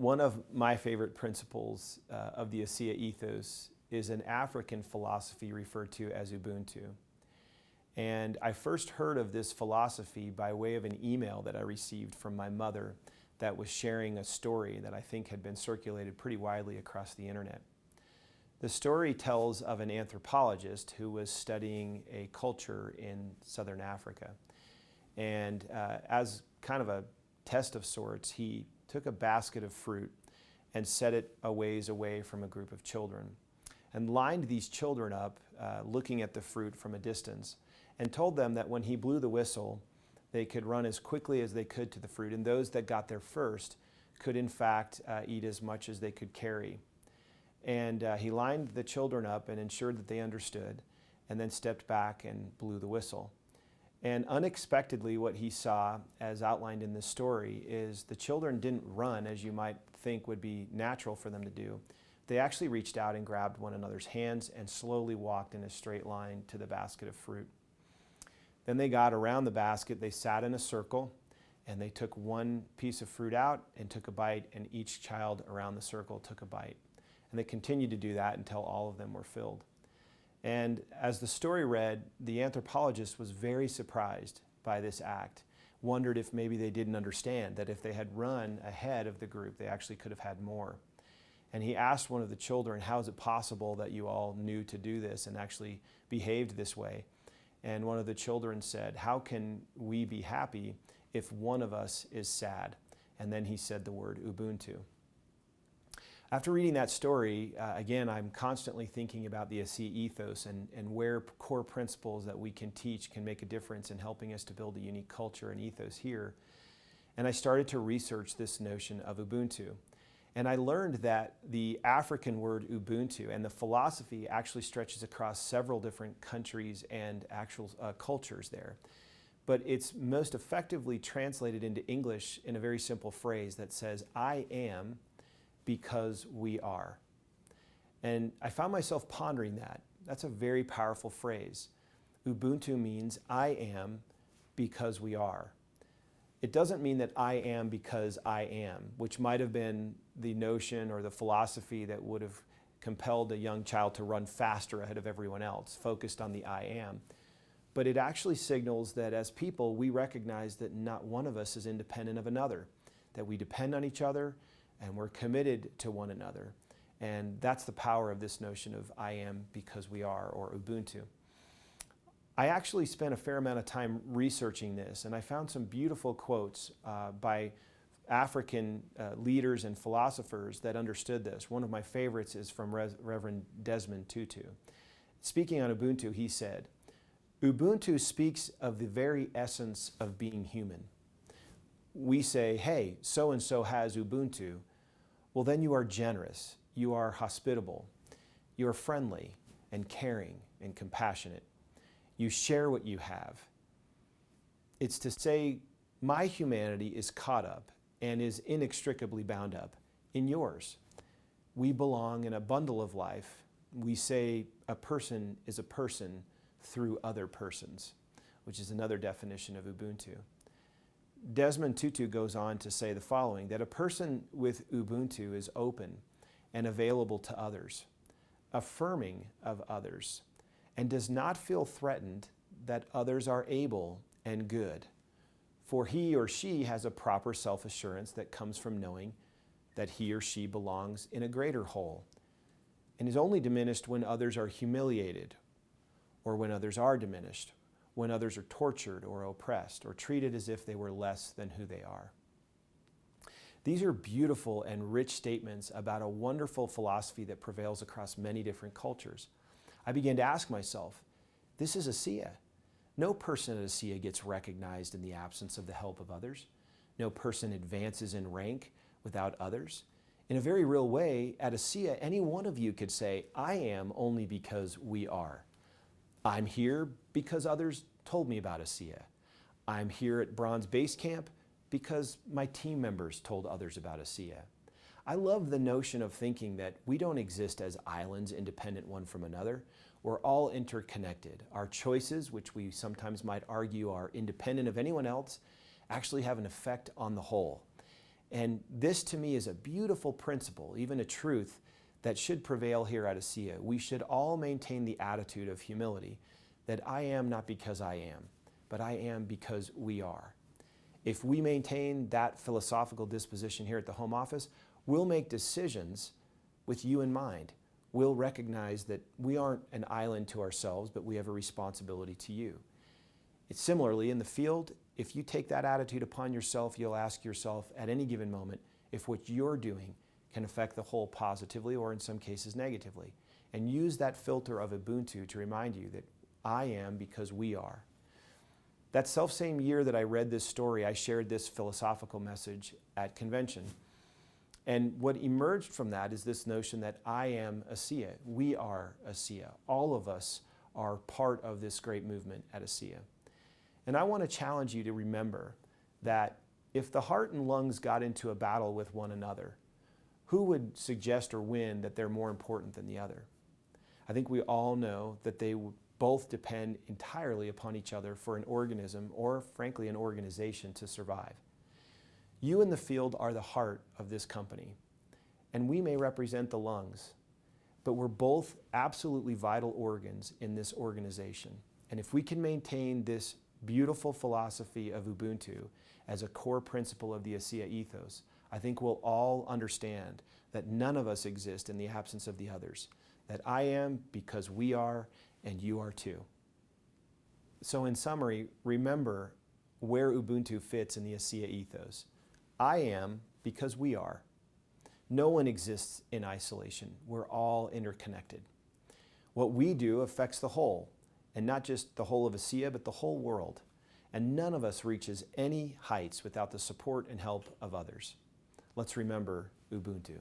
One of my favorite principles of the ASEA Ethos is an African philosophy referred to as Ubuntu. And I first heard of this philosophy by way of an email that I received from my mother that was sharing a story that I think had been circulated pretty widely across the internet. The story tells of an anthropologist who was studying a culture in southern Africa. And as kind of a test of sorts, he took a basket of fruit and set it a ways away from a group of children and lined these children up looking at the fruit from a distance and told them that when he blew the whistle, they could run as quickly as they could to the fruit, and those that got there first could in fact eat as much as they could carry. And he lined the children up and ensured that they understood, and then stepped back and blew the whistle. And unexpectedly, what he saw, as outlined in this story, is the children didn't run as you might think would be natural for them to do. They actually reached out and grabbed one another's hands and slowly walked in a straight line to the basket of fruit. Then they got around the basket, they sat in a circle, and they took one piece of fruit out and took a bite, and each child around the circle took a bite. And they continued to do that until all of them were filled. And as the story read, the anthropologist was very surprised by this act, wondered if maybe they didn't understand that if they had run ahead of the group, they actually could have had more. And he asked one of the children, how is it possible that you all knew to do this and actually behaved this way? And one of the children said, how can we be happy if one of us is sad? And then he said the word Ubuntu. After reading that story, again, I'm constantly thinking about the ASEA Ethos and where core principles that we can teach can make a difference in helping us to build a unique culture and ethos here. And I started to research this notion of Ubuntu. And I learned that the African word Ubuntu and the philosophy actually stretches across several different countries and actual cultures there. But it's most effectively translated into English in a very simple phrase that says, I am because we are. And I found myself pondering that. That's a very powerful phrase. Ubuntu means I am because we are. It doesn't mean that I am because I am, which might have been the notion or the philosophy that would have compelled a young child to run faster ahead of everyone else, focused on the I am. But it actually signals that as people, we recognize that not one of us is independent of another, that we depend on each other and we're committed to one another. And that's the power of this notion of I am because we are, or Ubuntu. I actually spent a fair amount of time researching this, and I found some beautiful quotes by African leaders and philosophers that understood this. One of my favorites is from Reverend Desmond Tutu. Speaking on Ubuntu, he said, Ubuntu speaks of the very essence of being human. We say, hey, so-and-so has Ubuntu. Well, then you are generous, you are hospitable, you are friendly and caring and compassionate. You share what you have. It's to say, my humanity is caught up and is inextricably bound up in yours. We belong in a bundle of life. We say a person is a person through other persons, which is another definition of Ubuntu. Desmond Tutu goes on to say the following, that a person with Ubuntu is open and available to others, affirming of others, and does not feel threatened that others are able and good. For he or she has a proper self-assurance that comes from knowing that he or she belongs in a greater whole, and is only diminished when others are humiliated, or when others are diminished, when others are tortured or oppressed, or treated as if they were less than who they are. These are beautiful and rich statements about a wonderful philosophy that prevails across many different cultures. I began to ask myself, this is ASEA. No person at ASEA gets recognized in the absence of the help of others. No person advances in rank without others. In a very real way, at ASEA, any one of you could say, I am only because we are. I'm here because others told me about ASEA. I'm here at Bronze Base Camp because my team members told others about ASEA. I love the notion of thinking that we don't exist as islands independent one from another. We're all interconnected. Our choices, which we sometimes might argue are independent of anyone else, actually have an effect on the whole. And this to me is a beautiful principle, even a truth that should prevail here at ASEA. We should all maintain the attitude of humility, that I am not because I am, but I am because we are. If we maintain that philosophical disposition here at the home office, we'll make decisions with you in mind. We'll recognize that we aren't an island to ourselves, but we have a responsibility to you. It's similarly in the field, if you take that attitude upon yourself, you'll ask yourself at any given moment if what you're doing can affect the whole positively or in some cases negatively. And use that filter of Ubuntu to remind you that I am because we are. That self-same year that I read this story, I shared this philosophical message at convention. And what emerged from that is this notion that I am ASEA. We are ASEA. All of us are part of this great movement at ASEA. And I want to challenge you to remember that if the heart and lungs got into a battle with one another, who would suggest or win that they're more important than the other? I think we all know that they both depend entirely upon each other for an organism or, frankly, an organization to survive. You in the field are the heart of this company, and we may represent the lungs, but we're both absolutely vital organs in this organization. And if we can maintain this beautiful philosophy of Ubuntu as a core principle of the ASEA ethos, I think we'll all understand that none of us exist in the absence of the others, that I am because we are and you are too. So in summary, remember where Ubuntu fits in the ASEA ethos. I am because we are. No one exists in isolation. We're all interconnected. What we do affects the whole, and not just the whole of ASEA, but the whole world. And none of us reaches any heights without the support and help of others. Let's remember Ubuntu.